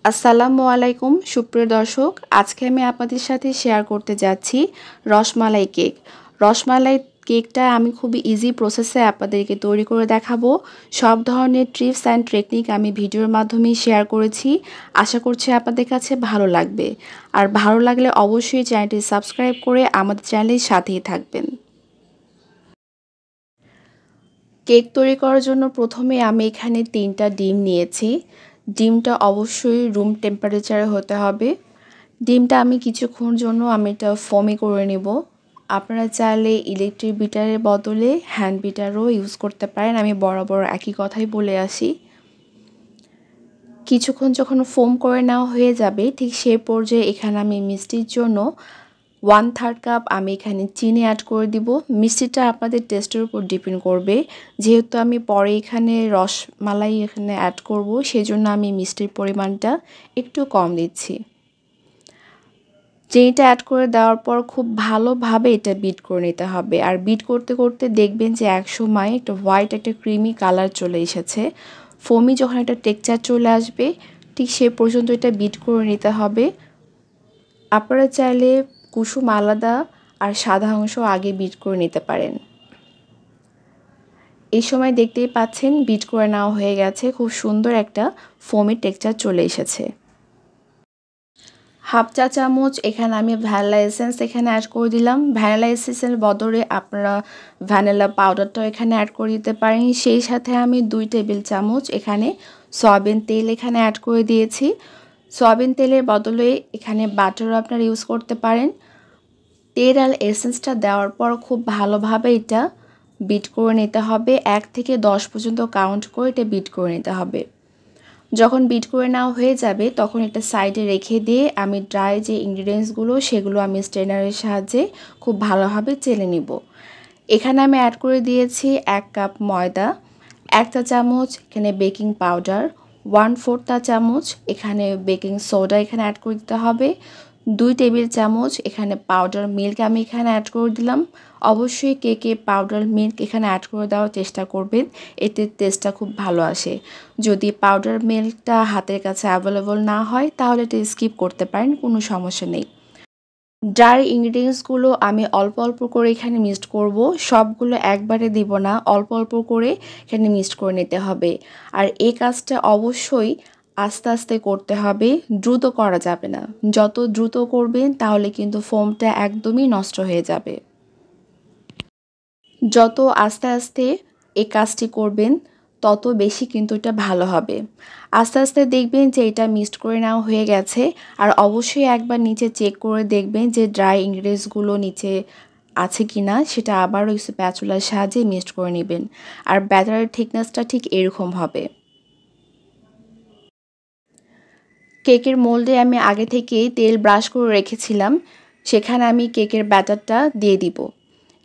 আসসালামু আলাইকুম সুপ্রিয় দর্শক, আজকে আমি আপনাদের সাথে শেয়ার করতে যাচ্ছি রসমালাই কেক। রসমালাই কেকটা আমি খুবই ইজি প্রসেসে আপনাদেরকে তৈরি করে দেখাবো। সব ধরনের টিপস অ্যান্ড টেকনিক আমি ভিডিওর মাধ্যমে শেয়ার করেছি। আশা করছি আপনাদের কাছে ভালো লাগবে। আর ভালো লাগলে অবশ্যই চ্যানেলটি সাবস্ক্রাইব করে আমাদের চ্যানেলের সাথেই থাকবেন। কেক তৈরি করার জন্য প্রথমে আমি এখানে 3টা ডিম নিয়েছি। ডিমটা অবশ্যই রুম টেম্পারেচারে হতে হবে। ডিমটা আমি কিছুক্ষণ জন্য এটা ফোমি করে নেব। আপনারা চাইলে ইলেকট্রিক বিটারের বদলে হ্যান্ড বিটারও ইউজ করতে পারেন। আমি বরাবর একই কথাই বলে আসি। কিছুক্ষণ যখন ফোম করে নেওয়া হয়ে যাবে, ঠিক সেই পর্যায়ে এখানে আমি মিষ্টির জন্য 1/3 কাপ আমি এখানে চিনি অ্যাড করে দিব। মিষ্টিটা আপনাদের টেস্টের উপর ডিপেন্ড করবে। যেহেতু আমি পরে এখানে রসমালাই অ্যাড করব, সেজন্য আমি মিষ্টির পরিমাণটা একটু কম দিচ্ছি। চিনিটা অ্যাড করে দেওয়ার পর খুব ভালোভাবে এটা বিট করে নিতে হবে। আর বিট করতে করতে দেখবেন যে একসময় একটা হোয়াইট একটা ক্রিমি কালার চলে এসেছে। ফোমি যখন একটা টেক্সচার চলে আসবে, ঠিক সে পর্যন্ত এটা বিট করে নিতে হবে। আপনারা চাইলে কুসুম আলাদা আর সাদা অংশ আগে বিট করে নিতে পারেন। এই সময় দেখতেই পাচ্ছেন বিট করে নেওয়া হয়ে গেছে, খুব সুন্দর একটা ফোমি টেক্সচার চলে এসেছে। হাফ চা চামচ এখানে আমি ভ্যানিলা এসেন্স এখানে অ্যাড করে দিলাম। ভ্যানিলা এসেন্সের বদলে আপনারা ভ্যানিলা পাউডারটাও এখানে অ্যাড করে দিতে পারেন। সেই সাথে আমি 2 টেবিল চামচ এখানে সয়াবিন তেল এখানে অ্যাড করে দিয়েছি। সয়াবিন তেলের বদলে এখানে বাটারও আপনারা ইউজ করতে পারেন। তেল আর এসেন্সটা দেওয়ার পর খুব ভালোভাবে এটা বিট করে নিতে হবে। 1 থেকে 10 পর্যন্ত কাউন্ট করে এটা বিট করে নিতে হবে। যখন বিট করে নেওয়া হয়ে যাবে, তখন এটা সাইডে রেখে দিয়ে আমি ড্রাই যে ইনগ্রিডিয়েন্টসগুলো সেগুলো আমি স্ট্রেনারের সাহায্যে খুব ভালোভাবে চেলে নিব। এখানে আমি অ্যাড করে দিয়েছি 1 কাপ ময়দা, 1 চা চামচ এখানে বেকিং পাউডার, 1/4 চা চামচ এখানে বেকিং সোডা এখানে অ্যাড করে দিতে হবে। 2 টেবিল চামচ এখানে পাউডার মিল্ক আমি এখানে অ্যাড করে দিলাম। অবশ্যই কেকে পাউডার মিল্ক এখানে অ্যাড করে দেওয়ার চেষ্টা করবেন, এতে টেস্টটা খুব ভালো আসে। যদি পাউডার মিল্কটা হাতের কাছে অ্যাভেলেবল না হয়, তাহলে এটা স্কিপ করতে পারেন, কোনো সমস্যা নেই। ড্রাই ইনগ্রিডিয়েন্টসগুলো আমি অল্প অল্প করে এখানে মিক্সড করব। সবগুলো একবারে দিব না, অল্প অল্প করে এখানে মিক্সড করে নিতে হবে। আর এই কাজটা অবশ্যই আস্তে আস্তে করতে হবে, দ্রুত করা যাবে না। যত দ্রুত করবেন তাহলে কিন্তু ফোমটা একদমই নষ্ট হয়ে যাবে। যত আস্তে আস্তে এই কাজটি করবেন, তত বেশি কিন্তু এটা ভালো হবে। আস্তে আস্তে দেখবেন যে এটা মিক্সড করে নেওয়া হয়ে গেছে। আর অবশ্যই একবার নিচে চেক করে দেখবেন যে ড্রাই ইনগ্রিডিয়েন্টসগুলো নিচে আছে কি না, সেটা আবারও স্প্যাচুলার সাহায্যে মিক্সড করে নেবেন। আর ব্যাটারের থিকনেসটা ঠিক এরকম হবে। কেকের মোল্ডে আমি আগে থেকেই তেল ব্রাশ করে রেখেছিলাম, সেখানে আমি কেকের ব্যাটারটা দিয়ে দিব।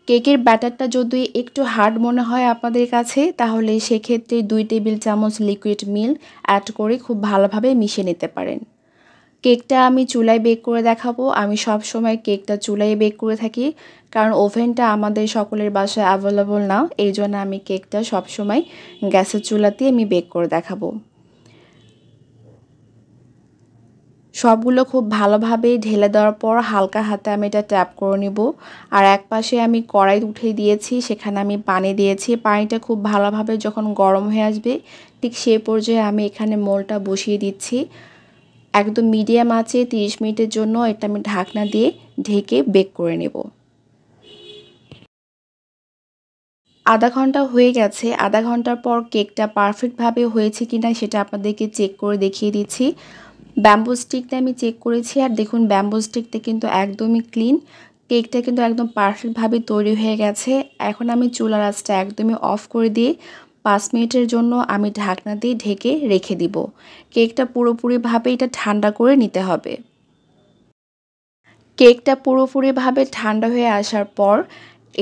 কেকের ব্যাটারটা যদি একটু হার্ড মনে হয় আপনাদের কাছে, তাহলে সেক্ষেত্রে 2 টেবিল চামচ লিকুইড মিল্ক অ্যাড করে খুব ভালোভাবে মিশিয়ে নিতে পারেন। কেকটা আমি চুলায় বেক করে দেখাবো। আমি সব সময় কেকটা চুলায় বেক করে থাকি, কারণ ওভেনটা আমাদের সকলের বাসায় অ্যাভেলেবল না। এই জন্য আমি কেকটা সবসময় গ্যাসের চুলাতেই আমি বেক করে দেখাবো। সবগুলো খুব ভালোভাবে ঢেলে দেওয়ার পর হালকা হাতে আমি এটা ট্যাপ করে নিব। আর এক পাশে আমি কড়াই উঠিয়ে দিয়েছি, সেখানে আমি পানি দিয়েছি। পানিটা খুব ভালোভাবে যখন গরম হয়ে আসবে, ঠিক সেই পর্যায়ে আমি এখানে মোলটা বসিয়ে দিচ্ছি। একদম মিডিয়াম আঁচে 30 মিনিটের জন্য এটা আমি ঢাকনা দিয়ে ঢেকে বেক করে নেব। আধা ঘন্টা হয়ে গেছে। আধা ঘন্টার পর কেকটা পারফেক্টভাবে হয়েছে কিনা সেটা আপনাদেরকে চেক করে দেখিয়ে দিচ্ছি। ব্যাম্বু স্টিকটা আমি চেক করেছি, আর দেখুন ব্যাম্বু স্টিকটা কিন্তু একদমই ক্লিন। কেকটা কিন্তু একদম পারফেক্টভাবে তৈরি হয়ে গেছে। এখন আমি চুলার আঁচটা একদমই অফ করে দিয়ে 5 মিনিটের জন্য আমি ঢাকনা দিয়ে ঢেকে রেখে দিব। কেকটা পুরোপুরিভাবে এটা ঠান্ডা করে নিতে হবে। কেকটা পুরোপুরিভাবে ঠান্ডা হয়ে আসার পর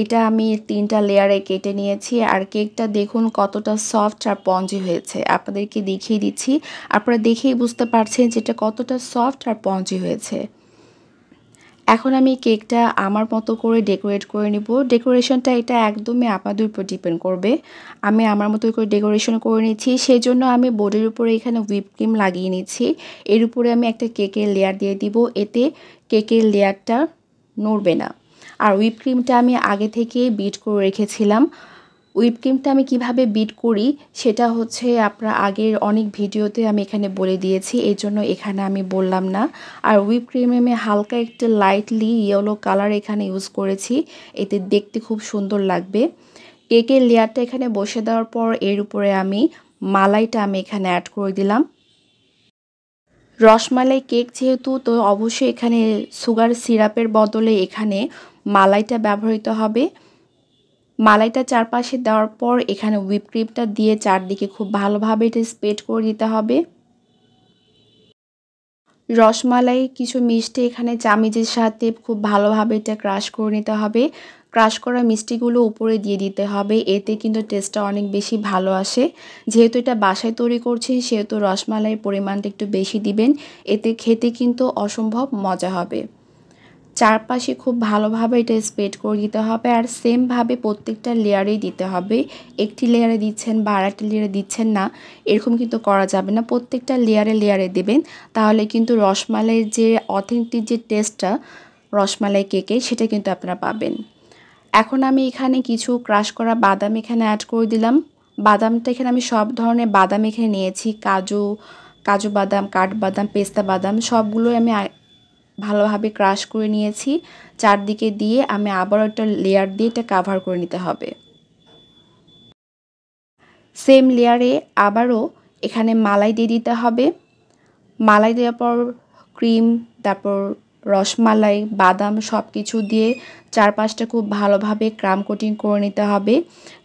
এটা আমি 3টা লেয়ারে কেটে নিয়েছি। আর কেকটা দেখুন কতটা সফট আর স্পঞ্জি হয়েছে। আপনাদেরকে দেখিয়ে দিচ্ছি, আপনারা দেখেই বুঝতে পারছেন যে এটা কতটা সফট আর স্পঞ্জি হয়েছে। এখন আমি কেকটা আমার মতো করে ডেকোরেট করে নিব। ডেকোরেশনটা এটা একদমই আপনাদের উপর ডিপেন্ড করবে। আমি আমার মতো করে ডেকোরেশন করে নিচ্ছি। সেজন্য আমি বোর্ডের উপরে এখানে হুইপ ক্রিম লাগিয়ে নিচ্ছি। এর উপরে আমি একটা কেকের লেয়ার দিয়ে দিব। এতে কেকের লেয়ারটা নড়বে না। আর হুইপ ক্রিমটা আমি আগে থেকেই বিট করে রেখেছিলাম। হুইপ ক্রিমটা আমি কিভাবে বিট করি সেটা হচ্ছে আপনার আগের অনেক ভিডিওতে আমি এখানে বলে দিয়েছি, এই জন্য এখানে আমি বললাম না। আর হুইপ ক্রিমে আমি হালকা একটা লাইটলি ইয়েলো কালার এখানে ইউজ করেছি, এতে দেখতে খুব সুন্দর লাগবে। কেকের লেয়ারটা এখানে বসে দেওয়ার পর এর উপরে আমি মালাইটা এখানে অ্যাড করে দিলাম। রসমালাই কেক যেহেতু, তো অবশ্যই এখানে সুগার সিরাপের বদলে এখানে মালাইটা ব্যবহৃত হবে। মালাইটা চারপাশে দেওয়ার পর এখানে হুইপ ক্রিমটা দিয়ে চারদিকে খুব ভালোভাবে এটা স্প্রেড করে দিতে হবে। রসমালাই কিছু মিষ্টি এখানে চামিচের সাথে খুব ভালোভাবে এটা ক্রাশ করে নিতে হবে। ক্রাশ করা মিষ্টিগুলো উপরে দিয়ে দিতে হবে, এতে কিন্তু টেস্টটা অনেক বেশি ভালো আসে। যেহেতু এটা বাসায় তৈরি করছেন সেহেতু রসমালাইয়ের পরিমাণটা একটু বেশি দিবেন, এতে খেতে কিন্তু অসম্ভব মজা হবে। চারপাশে খুব ভালোভাবে এটা স্প্রেড করে দিতে হবে আর সেমভাবে প্রত্যেকটা লেয়ারেই দিতে হবে। একটি লেয়ারে দিচ্ছেন বা আরেকটা লেয়ারে দিচ্ছেন না, এরকম কিন্তু করা যাবে না। প্রত্যেকটা লেয়ারে লেয়ারে দেবেন, তাহলে কিন্তু রসমালাইয়ের যে অথেন্টিক যে টেস্টটা রসমালাই কেকে সেটা কিন্তু আপনারা পাবেন। এখন আমি এখানে কিছু ক্রাশ করা বাদাম এখানে অ্যাড করে দিলাম। বাদামটা এখানে আমি সব ধরনের বাদাম এখানে নিয়েছি, কাজু বাদাম, কাঠবাদাম, পেস্তা বাদাম সবগুলো আমি ভালোভাবে ক্রাশ করে নিয়েছি। চারদিকে দিয়ে আমি আবারও একটা লেয়ার দিয়ে এটা কাভার করে নিতে হবে। সেম লেয়ারে আবারও এখানে মালাই দিয়ে দিতে হবে। মালাই দেওয়ার পর ক্রিম, তারপর রসমালাই, বাদাম সব কিছু দিয়ে চারপাশটা খুব ভালোভাবে ক্রাম কোটিং করে নিতে হবে।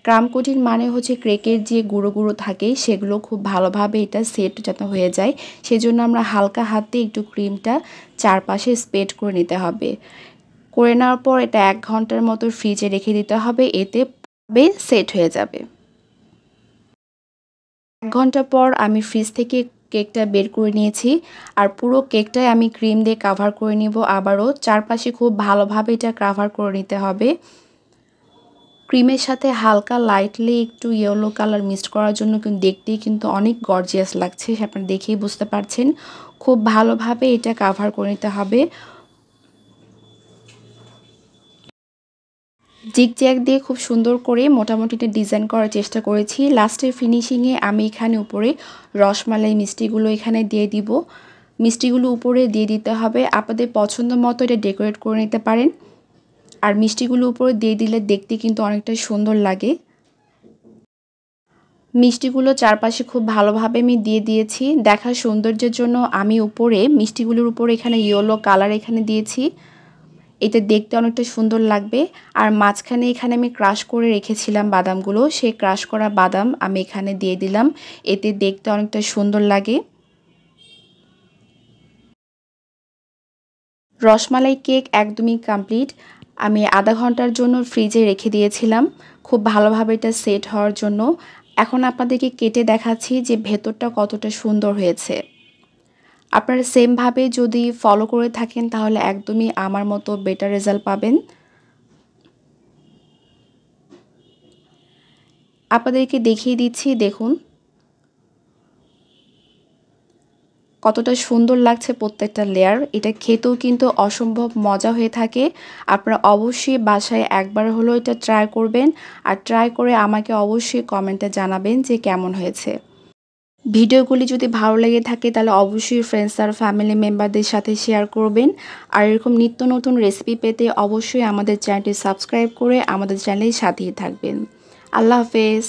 ক্রাম কোটিং মানে হচ্ছে কেকের যে গুঁড়ো গুঁড়ো থাকে সেগুলো খুব ভালোভাবে এটা সেট যাতে হয়ে যায়, সেজন্য আমরা হালকা হাতে একটু ক্রিমটা চারপাশে স্প্রেড করে নিতে হবে। করে নেওয়ার পর এটা 1 ঘন্টার মতো ফ্রিজে রেখে দিতে হবে, এতে সেট হয়ে যাবে। 1 ঘন্টা পর আমি ফ্রিজ থেকে কেকটা বের করে নিয়েছি আর পুরো কেকটাই আমি ক্রিম দিয়ে কাভার করে নিব। আবারও চারপাশে খুব ভালোভাবে এটা কাভার করে নিতে হবে। ক্রিমের সাথে হালকা লাইটলি একটু ইয়েলো কালার মিক্সড করার জন্য কিন্তু দেখতেই কিন্তু অনেক গর্জিয়াস লাগছে, আপনারা দেখেই বুঝতে পারছেন। খুব ভালোভাবে এটা কাভার করে নিতে হবে। জিগজ্যাগ দিয়ে খুব সুন্দর করে মোটামুটি এটা ডিজাইন করার চেষ্টা করেছি। লাস্টের ফিনিশিংয়ে আমি এখানে উপরে রসমালাই মিষ্টিগুলো এখানে দিয়ে দিব। মিষ্টিগুলো উপরে দিয়ে দিতে হবে, আপনাদের পছন্দ মতো এটা ডেকোরেট করে নিতে পারেন। আর মিষ্টিগুলো উপরে দিয়ে দিলে দেখতে কিন্তু অনেকটা সুন্দর লাগে। মিষ্টিগুলো চারপাশে খুব ভালোভাবে আমি দিয়ে দিয়েছি। দেখার সৌন্দর্যের জন্য আমি উপরে মিষ্টিগুলোর উপরে এখানে ইয়েলো কালার এখানে দিয়েছি, এতে দেখতে অনেকটা সুন্দর লাগবে। আর মাঝখানে এখানে আমি ক্রাশ করে রেখেছিলাম বাদামগুলো, সেই ক্রাশ করা বাদাম আমি এখানে দিয়ে দিলাম, এতে দেখতে অনেকটা সুন্দর লাগে। রসমালাই কেক একদমই কমপ্লিট। আমি আধা ঘন্টার জন্য ফ্রিজে রেখে দিয়েছিলাম খুব ভালোভাবে এটা সেট হওয়ার জন্য। এখন আপনাদেরকে কেটে দেখাচ্ছি যে ভেতরটা কতটা সুন্দর হয়েছে। আপনারা সেমভাবে যদি ফলো করে থাকেন তাহলে একদমই আমার মতো বেটার রেজাল্ট পাবেন। আপনাদেরকে দেখিয়ে দিচ্ছি, দেখুন কতটা সুন্দর লাগছে প্রত্যেকটা লেয়ার। এটা খেতেও কিন্তু অসম্ভব মজা হয়ে থাকে। আপনারা অবশ্যই বাসায় একবার হলেও এটা ট্রাই করবেন আর ট্রাই করে আমাকে অবশ্যই কমেন্টে জানাবেন যে কেমন হয়েছে। ভিডিওগুলি যদি ভালো লেগে থাকে তাহলে অবশ্যই ফ্রেন্ডস আর ফ্যামিলি মেম্বারদের সাথে শেয়ার করবেন। আর এরকম নিত্য নতুন রেসিপি পেতে অবশ্যই আমাদের চ্যানেলটি সাবস্ক্রাইব করে আমাদের চ্যানেলের সাথেই থাকবেন। আল্লাহ হাফেজ।